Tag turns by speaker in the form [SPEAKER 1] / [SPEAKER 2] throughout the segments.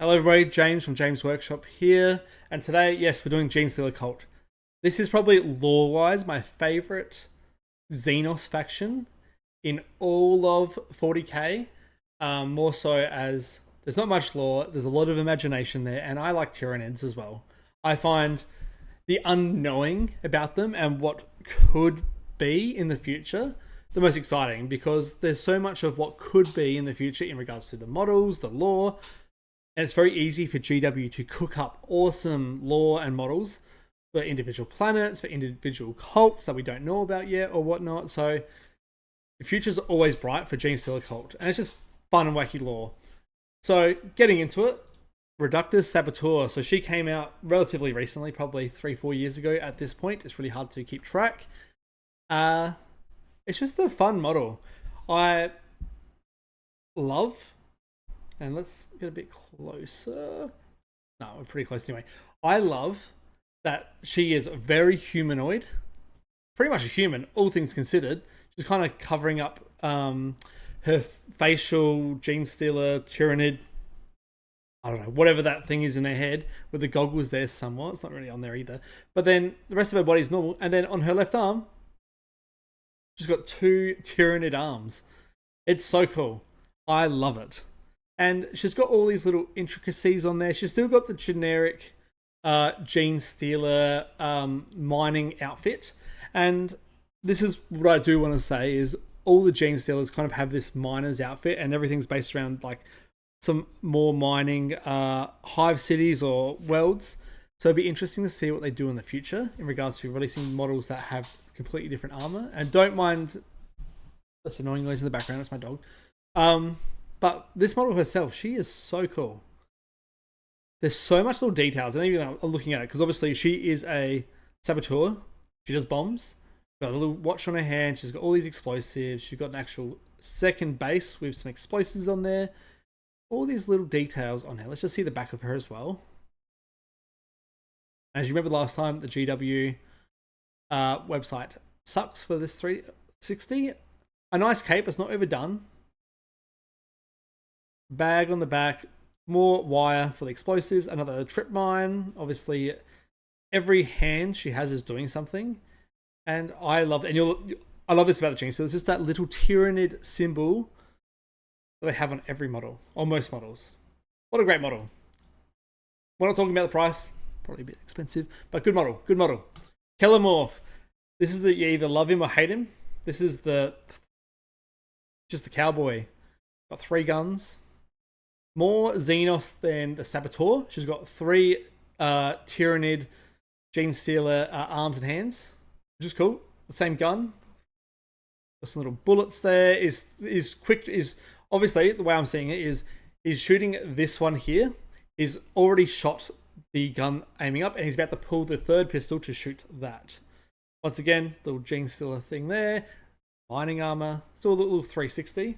[SPEAKER 1] Hello everybody, James from James Workshop here, and today, yes, we're doing Genestealer Cult. This is probably lore-wise my favourite Xenos faction in all of 40k, more so as there's not much lore, there's a lot of imagination there, and I like Tyranids as well. I find the unknowing about them and what could be in the future the most exciting, because there's so much of what could be in the future in regards to the models, the lore, and it's very easy for GW to cook up awesome lore and models for individual planets, for individual cults that we don't know about yet or whatnot. So the future's always bright for Genestealer Cult, and it's just fun and wacky lore. So getting into it, Reductus Saboteur. So she came out relatively recently, probably 3-4 years ago at this point. It's really hard to keep track. It's just a fun model. I love, and let's get a bit closer. No, we're pretty close anyway. I love that she is very humanoid. Pretty much a human, all things considered. She's kind of covering up her facial Genestealer Tyranid. I don't know, whatever that thing is in their head, with the goggles there somewhat. It's not really on there either. But then the rest of her body is normal. And then on her left arm, she's got 2 Tyranid arms. It's so cool. I love it. And she's got all these little intricacies on there. She's still got the generic Genestealer mining outfit. And this is what I do want to say is all the Genestealers kind of have this miner's outfit, and everything's based around like some more mining hive cities or worlds. So it'd be interesting to see what they do in the future in regards to releasing models that have completely different armor. And don't mind this annoying noise in the background, it's my dog. But this model herself, she is so cool. There's so much little details, and even I'm looking at it, because obviously she is a saboteur. She does bombs. Got a little watch on her hand. She's got all these explosives. She's got an actual second base with some explosives on there. All these little details on her. Let's just see the back of her as well. As you remember last time, the GW website sucks for this 360. A nice cape, it's not overdone. Bag on the back, more wire for the explosives, another trip mine. Obviously, every hand she has is doing something, and I love it. And I love this about the Genestealer. It's just that little Tyranid symbol that they have on every model, or most models. What a great model. We're not talking about the price, probably a bit expensive, but good model, good model. Kellamorph. This is you either love him or hate him. This is just the cowboy. Got 3 guns. More Xenos than the Saboteur. She's got 3 Tyranid Genestealer arms and hands, which is cool. The same gun. Got some little bullets there. Is obviously, the way I'm seeing it is he's shooting this one here. He's already shot the gun aiming up, and he's about to pull the 3rd pistol to shoot that. Once again, little Genestealer thing there. Mining armor. Still a little 360.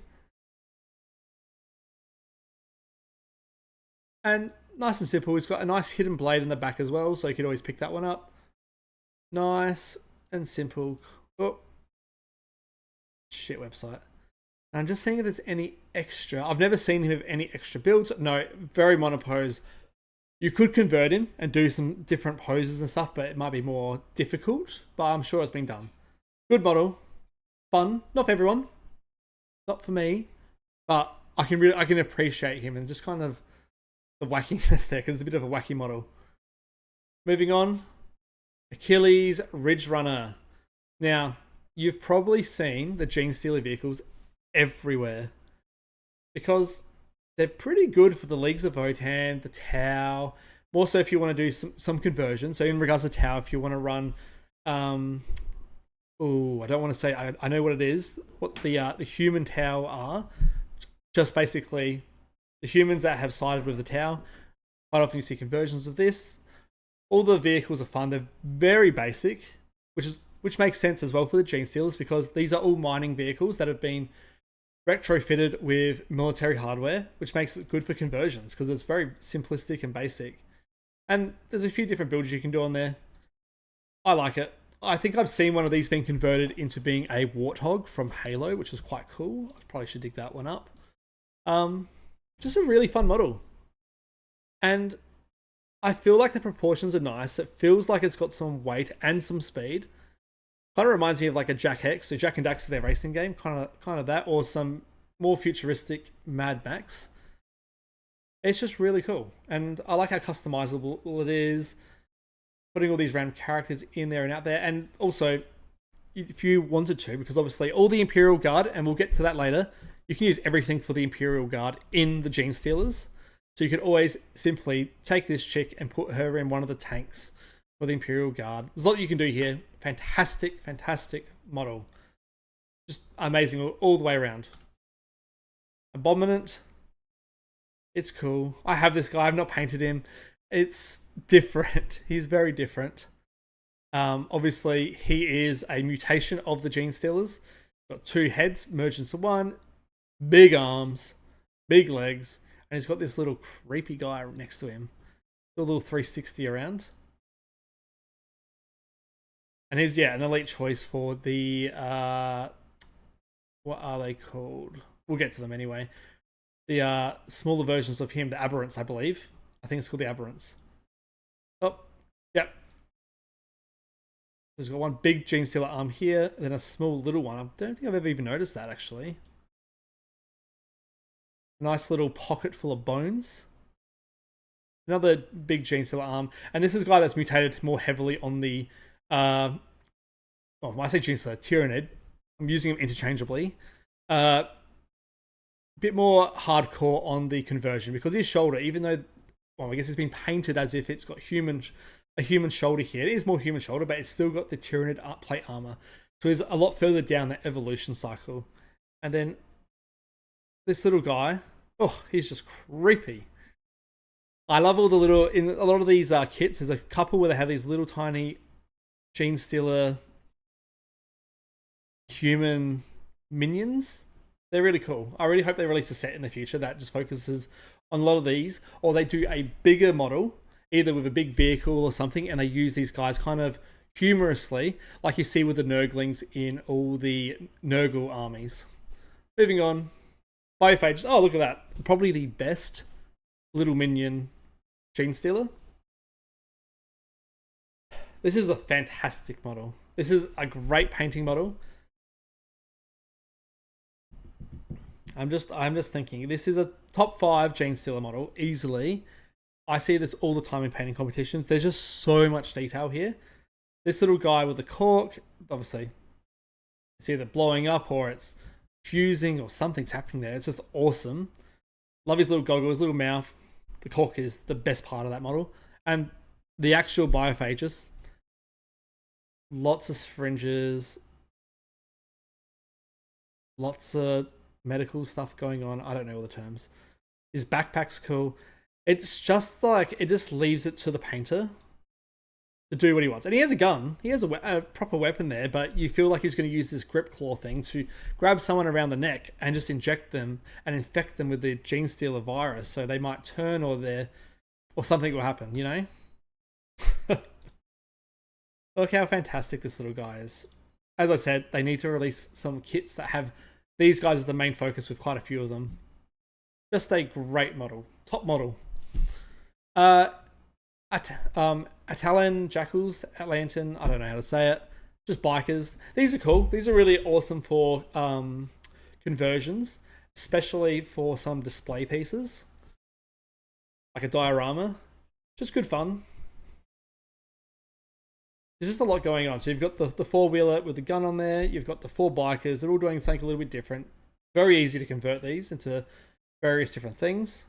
[SPEAKER 1] And nice and simple. He's got a nice hidden blade in the back as well, so you could always pick that one up. Nice and simple. Oh, shit website. And I'm just seeing if there's any extra. I've never seen him have any extra builds. No, very monopose. You could convert him and do some different poses and stuff, but it might be more difficult. But I'm sure it's been done. Good model. Fun. Not for everyone. Not for me. But I can appreciate him and just kind of the wackiness there, because it's a bit of a wacky model. Moving on, Achilles Ridge Runner. Now, you've probably seen the Genestealer vehicles everywhere, because they're pretty good for the Leagues of Votan, the Tau. More so if you want to do some conversion. So in regards to Tau, if you want to run, I don't want to say. I know what it is. What the human Tau are. Just basically the humans that have sided with the Tau. Quite often you see conversions of this. All the vehicles are fun. They're very basic, which makes sense as well for the Genestealers, because these are all mining vehicles that have been retrofitted with military hardware, which makes it good for conversions, because it's very simplistic and basic. And there's a few different builds you can do on there. I like it. I think I've seen one of these being converted into being a Warthog from Halo, which is quite cool. I probably should dig that one up. Just a really fun model. And I feel like the proportions are nice. It feels like it's got some weight and some speed. Kind of reminds me of like a Jack X, so Jack and Daxter, their racing game, kind of that, or some more futuristic Mad Max. It's just really cool, and I like how customizable it is. Putting all these random characters in there and out there, and also if you wanted to, because obviously all the Imperial Guard, and we'll get to that later, you can use everything for the Imperial Guard in the Genestealers. So you could always simply take this chick and put her in one of the tanks for the Imperial Guard. There's a lot you can do here. Fantastic, fantastic model. Just amazing all the way around. Abominant. It's cool. I have this guy. I've not painted him. It's different. He's very different. Obviously, he is a mutation of the Genestealers. Got 2 heads merged into one. Big arms. Big legs. And he's got this little creepy guy next to him. A little 360 around. And he's, yeah, an elite choice for the... what are they called? We'll get to them anyway. The smaller versions of him, the Aberrants, I believe. I think it's called the Aberrants. Oh, yep. There's got one big Genestealer arm here, and then a small little one. I don't think I've ever even noticed that, actually. Nice little pocket full of bones. Another big Genestealer arm. And this is a guy that's mutated more heavily on the... well, when I say Genestealer, Tyranid. I'm using him interchangeably. Bit more hardcore on the conversion, because his shoulder, even though... Well, I guess it's been painted as if it's got a human shoulder here. It is more human shoulder, but it's still got the Tyranid plate armor. So he's a lot further down the evolution cycle. And then this little guy... Oh, he's just creepy. I love all the little... In a lot of these kits, there's a couple where they have these little tiny Genestealer human minions. They're really cool. I really hope they release a set in the future that just focuses on a lot of these. Or they do a bigger model, either with a big vehicle or something, and they use these guys kind of humorously, like you see with the Nurglings in all the Nurgle armies. Moving on. Biophages. Oh, look at that. Probably the best little minion Genestealer. This is a fantastic model. This is a great painting model. I'm just thinking, this is a top 5 Genestealer model, easily. I see this all the time in painting competitions. There's just so much detail here. This little guy with the cork, obviously, it's either blowing up or it's fusing or something's happening there. It's just awesome. Love his little goggles, little mouth. The cork is the best part of that model. And the actual biophages. Lots of syringes. Lots of medical stuff going on. I don't know all the terms. His backpack's cool. It's just like, it just leaves it to the painter to do what he wants. And he has a gun. He has a proper weapon there, but you feel like he's going to use this grip claw thing to grab someone around the neck and just inject them and infect them with the Genestealer virus, so they might turn or something will happen, you know? Look how fantastic this little guy is. As I said, they need to release some kits that have these guys as the main focus, with quite a few of them. Just a great model. Top model. Atalan Jackals, Atlantan, I don't know how to say it. Just bikers. These are cool. These are really awesome for conversions, especially for some display pieces. Like a diorama. Just good fun. There's just a lot going on. So you've got the four-wheeler with the gun on there. You've got the 4 bikers. They're all doing something a little bit different. Very easy to convert these into various different things.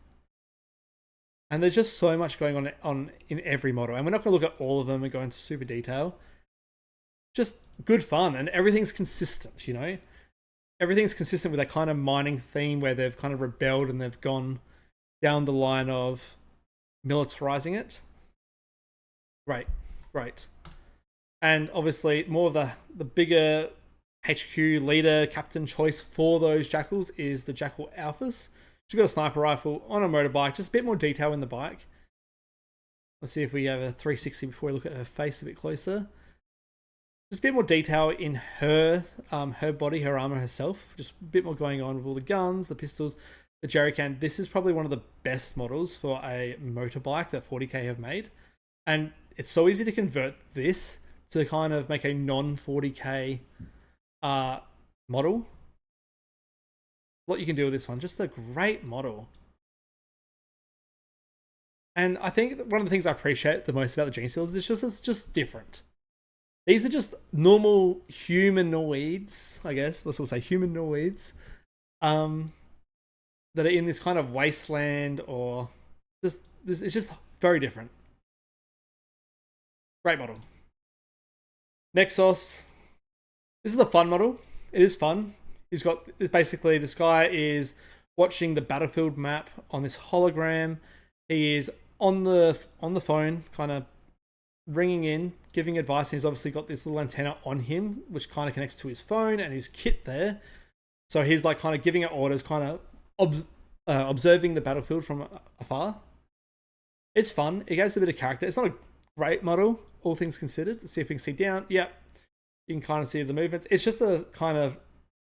[SPEAKER 1] And there's just so much going on in every model. And we're not going to look at all of them and go into super detail. Just good fun. And everything's consistent, you know? Everything's consistent with that kind of mining theme where they've kind of rebelled and they've gone down the line of militarizing it. Great. And obviously, more of the bigger HQ leader, captain choice for those Jackals is the Jackal Alphas. She's got a sniper rifle on a motorbike, just a bit more detail in the bike. Let's see if we have a 360 before we look at her face a bit closer. Just a bit more detail in her body, her armor herself. Just a bit more going on with all the guns, the pistols. the jerrycan, this is probably one of the best models for a motorbike that 40k have made. And it's so easy to convert this to kind of make a non-40k model. What you can do with this one, just a great model. And I think one of the things I appreciate the most about the Genestealers is it's just different. These are just normal humanoids, I guess. We'll say humanoids. That are in this kind of wasteland, or just this. It's just very different. Great model. Nexos. This is a fun model. It is fun. He's got, basically, this guy is watching the battlefield map on this hologram. He is on the phone, kind of ringing in, giving advice. He's obviously got this little antenna on him, which kind of connects to his phone and his kit there. So he's like kind of giving it orders, kind of observing the battlefield from afar. It's fun. It gives a bit of character. It's not a great model, all things considered. Let's see if we can see down. Yep. You can kind of see the movements. It's just a kind of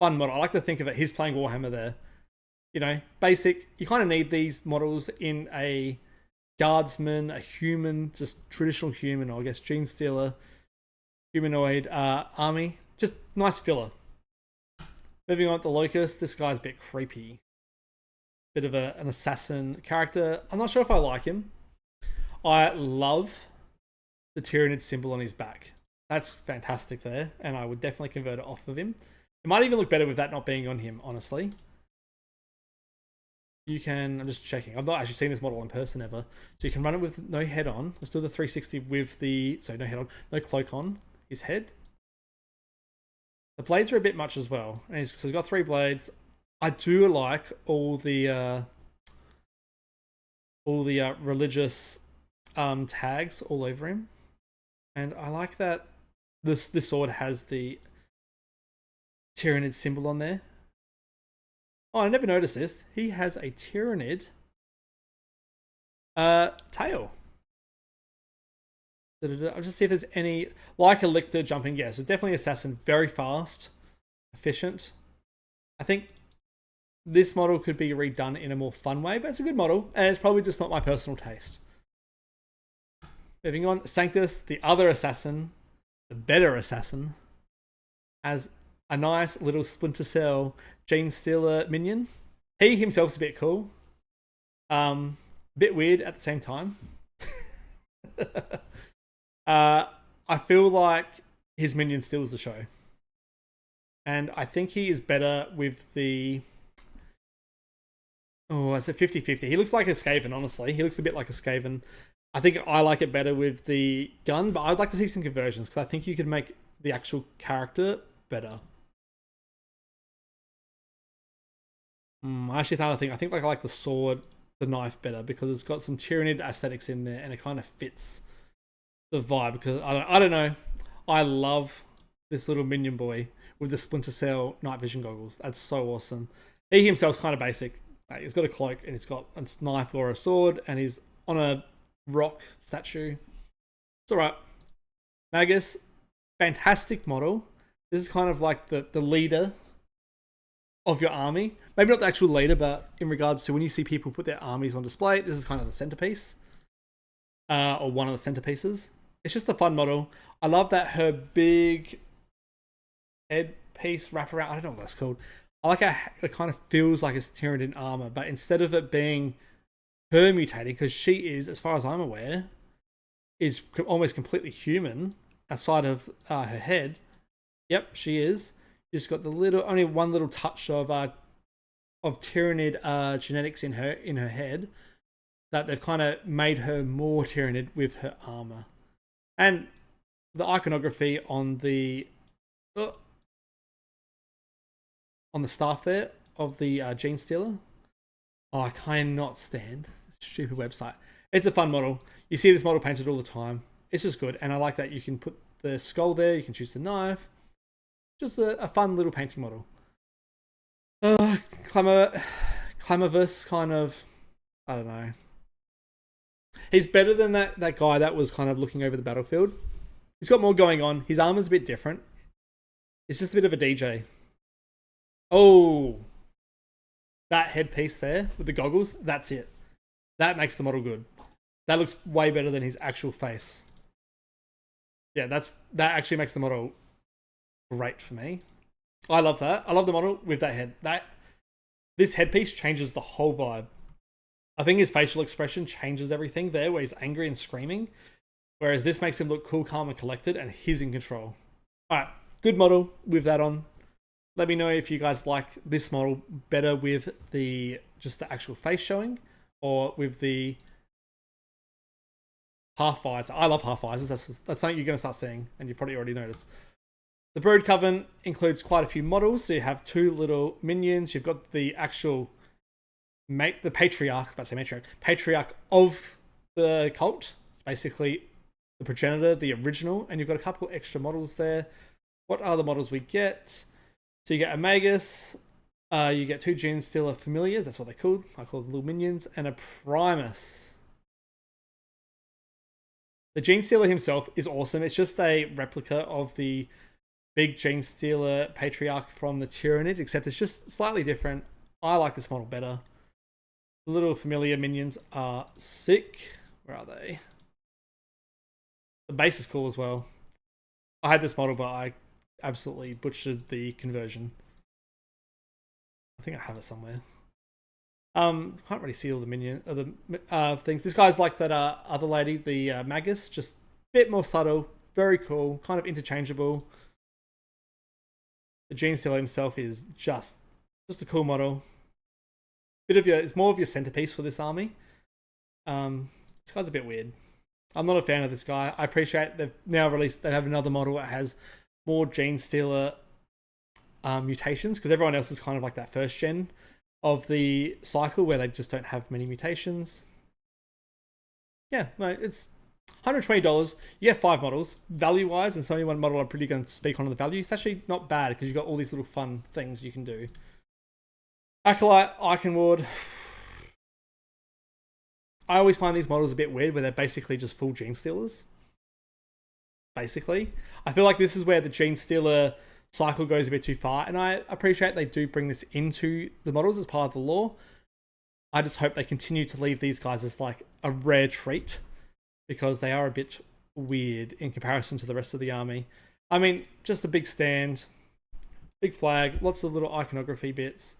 [SPEAKER 1] fun model. I like to think of it. He's playing Warhammer there. You know, basic. You kind of need these models in a guardsman, a human, just traditional human, or I guess Genestealer, humanoid army. Just nice filler. Moving on to Locust. This guy's a bit creepy. Bit of an assassin character. I'm not sure if I like him. I love the Tyranid symbol on his back. That's fantastic there, and I would definitely convert it off of him. It might even look better with that not being on him, honestly. You can, I'm just checking. I've not actually seen this model in person ever. So you can run it with no head on. Let's do the 360 with the, so no head on, no cloak on his head. The blades are a bit much as well. And so he's got 3 blades. I do like all the religious tags all over him. And I like that this sword has the Tyranid symbol on there. Oh, I never noticed this. He has a Tyranid tail. I'll just see if there's any, like a lictor jumping. Yes, it's definitely assassin. Very fast, efficient. I think this model could be redone in a more fun way, but it's a good model, and it's probably just not my personal taste. Moving on, Sanctus, the other assassin, the better assassin, has a nice little Splinter Cell Genestealer minion. He himself's a bit cool. Bit weird at the same time. I feel like his minion steals the show. And I think he is better with the... Oh, it's a 50-50. He looks like a Skaven, honestly. He looks a bit like a Skaven. I think I like it better with the gun, but I'd like to see some conversions, because I think you could make the actual character better. I actually thought I think like I like the sword, the knife better, because it's got some Tyranid aesthetics in there, and it kind of fits the vibe. Because I don't know, I love this little minion boy with the Splinter Cell night vision goggles. That's so awesome. He himself's kind of basic. Like, he's got a cloak and he's got a knife or a sword, and he's on a rock statue. It's all right. Magus, fantastic model. This is kind of like the leader of your army. Maybe not the actual leader, but in regards to when you see people put their armies on display, this is kind of the centerpiece. Or one of the centerpieces. It's just a fun model. I love that her big headpiece wrap around. I don't know what that's called. I like how it kind of feels like it's Tyranid armor, but instead of it being her mutating, because she is, as far as I'm aware, is almost completely human outside of her head. Yep, she is. She's got the only one little touch of Tyranid genetics in her head, that they've kind of made her more Tyranid with her armor. And the iconography on the staff there of the Genestealer. Oh, I cannot stand this stupid website. It's a fun model. You see this model painted all the time. It's just good, and I like that you can put the skull there. You can choose the knife. Just a fun little painting model. Clamavus, kind of, I don't know. He's better than that guy that was kind of looking over the battlefield. He's got more going on. His armor's a bit different. It's just a bit of a DJ. Oh. that headpiece there with the goggles, that's it. That makes the model good. That looks way better than his actual face. Yeah, that actually makes the model great for me. I love that. I love the model with that head. This headpiece changes the whole vibe. I think his facial expression changes everything there, where he's angry and screaming. Whereas this makes him look cool, calm, and collected, and he's in control. Alright, good model with that on. Let me know if you guys like this model better with just the actual face showing, or with the half visor. I love half visors. That's something you're going to start seeing, and you've probably already noticed. The Brood Coven includes quite a few models. So you have 2 little minions. You've got the actual the patriarch of the cult. It's basically the progenitor, the original, and you've got a couple extra models there. What are the models we get? So you get a Magus, you get 2 Genestealer Familiars, that's what they're called. I call them little minions, and a Primus. The Genestealer himself is awesome. It's just a replica of the big Genestealer Patriarch from the Tyranids, except it's just slightly different. I like this model better. The little familiar minions are sick. Where are they? The base is cool as well. I had this model, but I absolutely butchered the conversion. I think I have it somewhere. Can't really see all the things. This guy's like that other lady, the Magus, just a bit more subtle, very cool, kind of interchangeable. The Genestealer himself is just a cool model. It's more of your centerpiece for this army. This guy's a bit weird. I'm not a fan of this guy. I appreciate they've now released. They have another model that has more Genestealer mutations, because everyone else is kind of like that first gen of the cycle where they just don't have many mutations. Yeah, no, it's $120. You get 5 models. Value wise, and it's only one model I'm pretty going to speak on the value. It's actually not bad because you've got all these little fun things you can do. Acolyte, Iconward. I always find these models a bit weird where they're basically just full Genestealers. Basically. I feel like this is where the Genestealer cycle goes a bit too far, and I appreciate they do bring this into the models as part of the lore. I just hope they continue to leave these guys as like a rare treat, because they are a bit weird in comparison to the rest of the army. I mean, just a big stand, big flag, lots of little iconography bits.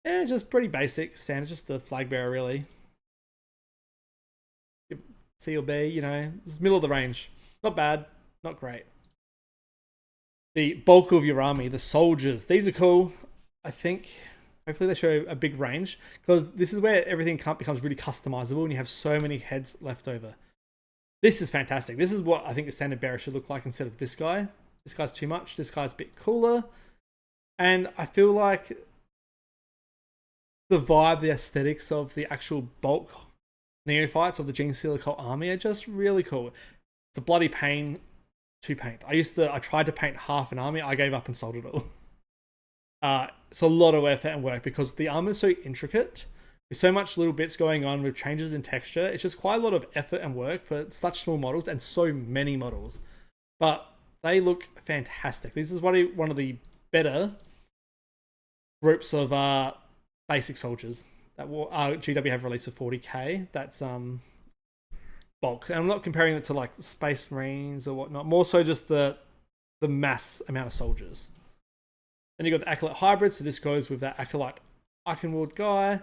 [SPEAKER 1] Yeah, just pretty basic standard, just the flag bearer really. C or B, you know, it's middle of the range. Not bad, not great. The bulk of your army, the soldiers, these are cool. I think hopefully they show a big range, because this is where everything becomes really customizable and you have so many heads left over. This is fantastic. This is what I think a standard bearer should look like instead of this guy. This guy's too much. This guy's a bit cooler. And I feel like the vibe, the aesthetics of the actual bulk neophytes of the Genestealer Cult army are just really cool. It's a bloody pain to paint. I tried to paint half an army. I gave up and sold it all. It's a lot of effort and work because the armor is so intricate. There's so much little bits going on with changes in texture. It's just quite a lot of effort and work for such small models and so many models. But they look fantastic. This is one of the better groups of basic soldiers that GW have released for 40k. That's bulk. And I'm not comparing it to like the Space Marines or whatnot. More so just the mass amount of soldiers. Then you got the Acolyte Hybrid. So this goes with that Acolyte Iconward guy.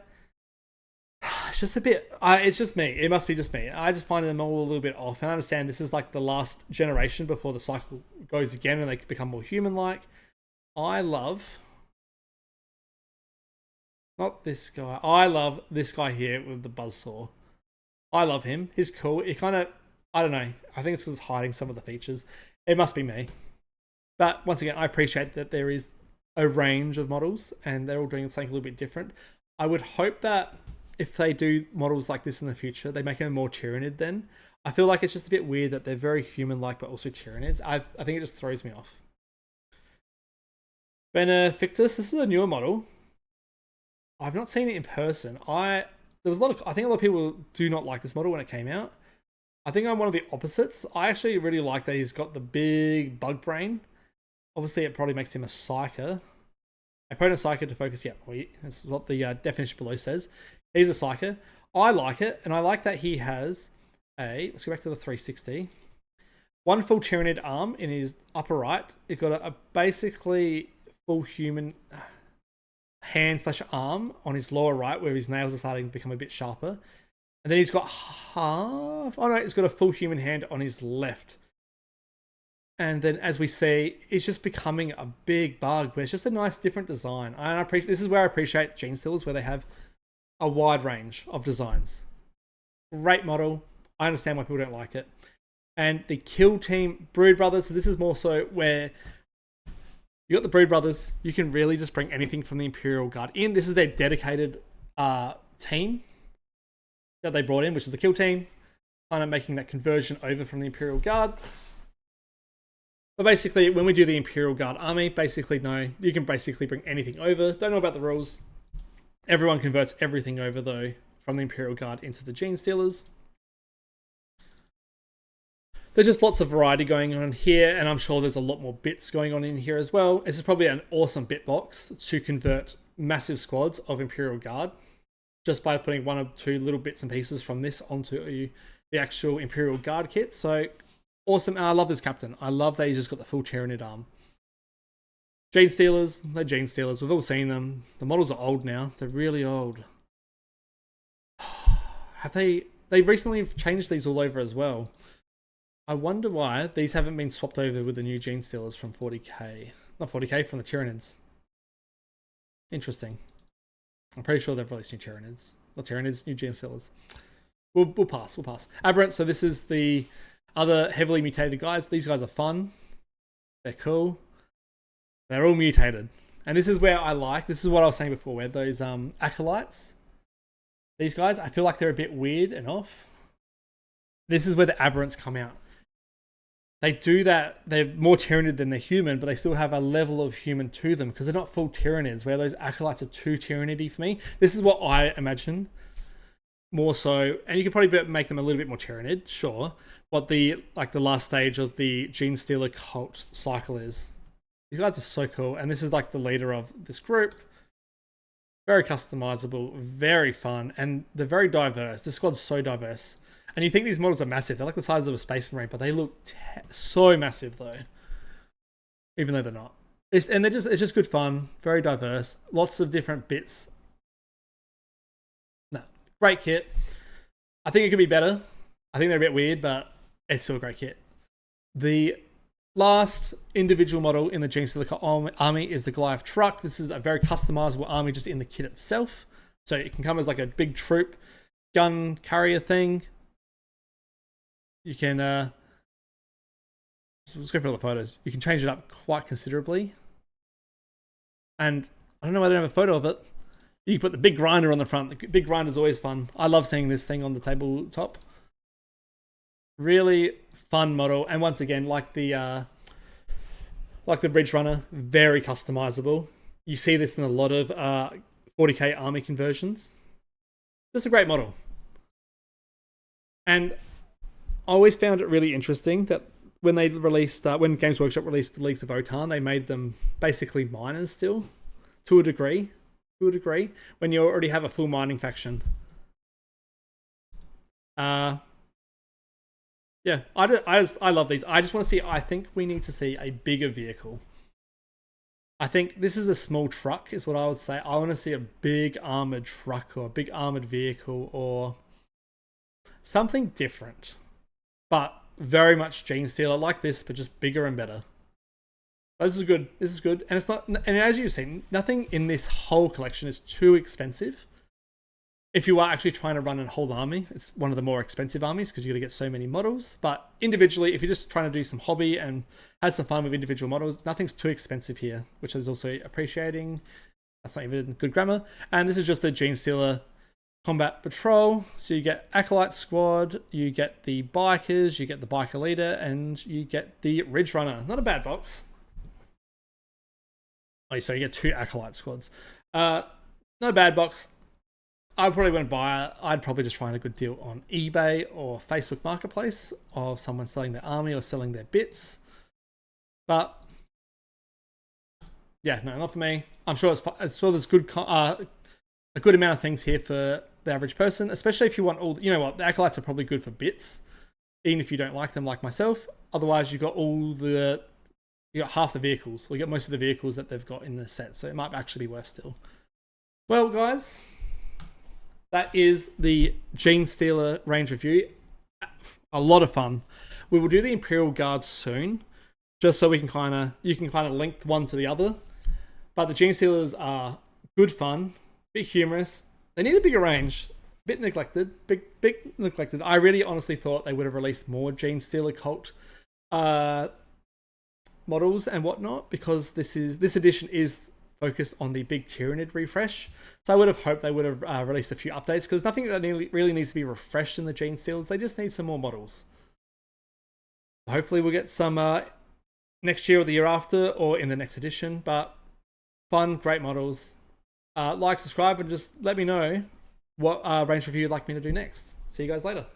[SPEAKER 1] It's just a bit... it's just me. It must be just me. I just find them all a little bit off. And I understand this is like the last generation before the cycle goes again and they become more human-like. I love... Not this guy. I love this guy here with the buzzsaw. I love him. He's cool. He kind of... I don't know. I think it's just hiding some of the features. It must be me. But once again, I appreciate that there is a range of models and they're all doing something a little bit different. I would hope that if they do models like this in the future, they make them more Tyranid then. I feel like it's just a bit weird that they're very human-like but also Tyranids. I think it just throws me off. Benefactus, this is a newer model. I've not seen it in person. I think a lot of people do not like this model when it came out. I think I'm one of the opposites. I actually really like that he's got the big bug brain. Obviously, it probably makes him a psyker. A potent psyker to focus. Yeah, that's what the definition below says. He's a psyker. I like it, and I like that he has a. Let's go back to the 360. One full Tyranid arm in his upper right. He's got a basically full human hand / arm on his lower right, where his nails are starting to become a bit sharper. And then he's got half. Oh no, he's got a full human hand on his left. And then, as we see, it's just becoming a big bug, but it's just a nice, different design. And this is where I appreciate Genestealers, where they have a wide range of designs. Great model. I understand why people don't like it. And the Kill Team Brood Brothers. So this is more so where you got the Brood Brothers. You can really just bring anything from the Imperial Guard in. This is their dedicated team that they brought in, which is the Kill Team. Kind of making that conversion over from the Imperial Guard. But basically, when we do the Imperial Guard army, basically, no, you can basically bring anything over. Don't know about the rules. Everyone converts everything over, though, from the Imperial Guard into the Genestealers. There's just lots of variety going on here, and I'm sure there's a lot more bits going on in here as well. This is probably an awesome bit box to convert massive squads of Imperial Guard just by putting one or two little bits and pieces from this onto the actual Imperial Guard kit. So awesome. And I love this captain. I love that he's just got the full Tyranid arm. Genestealers, they're Genestealers. We've all seen them. The models are old now. They're really old. Have they recently changed these all over as well. I wonder why these haven't been swapped over with the new Genestealers from 40k. Not 40k, from the Tyranids. Interesting. I'm pretty sure they've released new Tyranids. Not Tyranids, new Genestealers. We'll pass. Aberrant, so this is the other heavily mutated guys. These guys are fun. They're cool. They're all mutated. And this is where I like, this is what I was saying before, where those acolytes, these guys, I feel like they're a bit weird and off. This is where the aberrants come out. They do that, they're more Tyranid than they're human, but they still have a level of human to them because they're not full Tyranids, where those acolytes are too Tyranidy for me. This is what I imagine more so, and you could probably make them a little bit more Tyranid, sure, what the last stage of the Genestealer Cult cycle is. These guys are so cool, and this is like the leader of this group. Very customizable, very fun, and they're very diverse. This squad's so diverse. And you think these models are massive. They're like the size of a Space Marine, but they look so massive though. Even though they're not. It's just good fun. Very diverse. Lots of different bits. No, great kit. I think it could be better. I think they're a bit weird, but it's still a great kit. The last individual model in the Genestealer army is the Goliath truck. This is a very customizable army just in the kit itself. So it can come as like a big troop gun carrier thing. You can, let's go through all the photos. You can change it up quite considerably. And I don't know why I don't have a photo of it. You can put the big grinder on the front. The big grinder is always fun. I love seeing this thing on the tabletop. Really fun model. And once again, like the Bridge Runner, very customizable. You see this in a lot of 40k army conversions. Just a great model. And I always found it really interesting that when they released, when Games Workshop released the Leagues of Votann, they made them basically miners still, to a degree, when you already have a full mining faction. Yeah, I love these. I just want to see, I think we need to see a bigger vehicle. I think this is a small truck, is what I would say. I want to see a big armored truck or a big armored vehicle or something different. But very much Genestealer like this, but just bigger and better. This is good. This is good. And it's not, and as you've seen, nothing in this whole collection is too expensive. If you are actually trying to run a whole army, it's one of the more expensive armies because you're going to get so many models. But individually, if you're just trying to do some hobby and have some fun with individual models, nothing's too expensive here, which is also appreciating. That's not even good grammar. And this is just the Genestealer Combat Patrol. So you get Acolyte Squad, you get the Bikers, you get the Biker Leader, and you get the Ridge Runner. Not a bad box. Oh, so you get 2 Acolyte Squads. Not a bad box. I probably won't buy it. I'd probably just find a good deal on eBay or Facebook Marketplace of someone selling their army or selling their bits. But yeah, no, not for me. I'm sure there's good a good amount of things here for the average person, especially if you want all. You know what? The acolytes are probably good for bits, even if you don't like them, like myself. Otherwise, you got half the vehicles, or you got most of the vehicles that they've got in the set, so it might actually be worth still. Well, guys, that is the Genestealer range review. A lot of fun. We will do the Imperial Guard soon, just so we can you can link one to the other. But the Genestealers are good fun, bit humorous. They need a bigger range, bit neglected, big neglected. I really honestly thought they would have released more Genestealer Cult models and whatnot, because this edition is focused on the big Tyranid refresh. So I would have hoped they would have released a few updates, because nothing that really needs to be refreshed in the Genestealers. They just need some more models. Hopefully we'll get some next year or the year after, or in the next edition. But fun, great models. Like, subscribe, and just let me know what range review you'd like me to do next. See you guys later.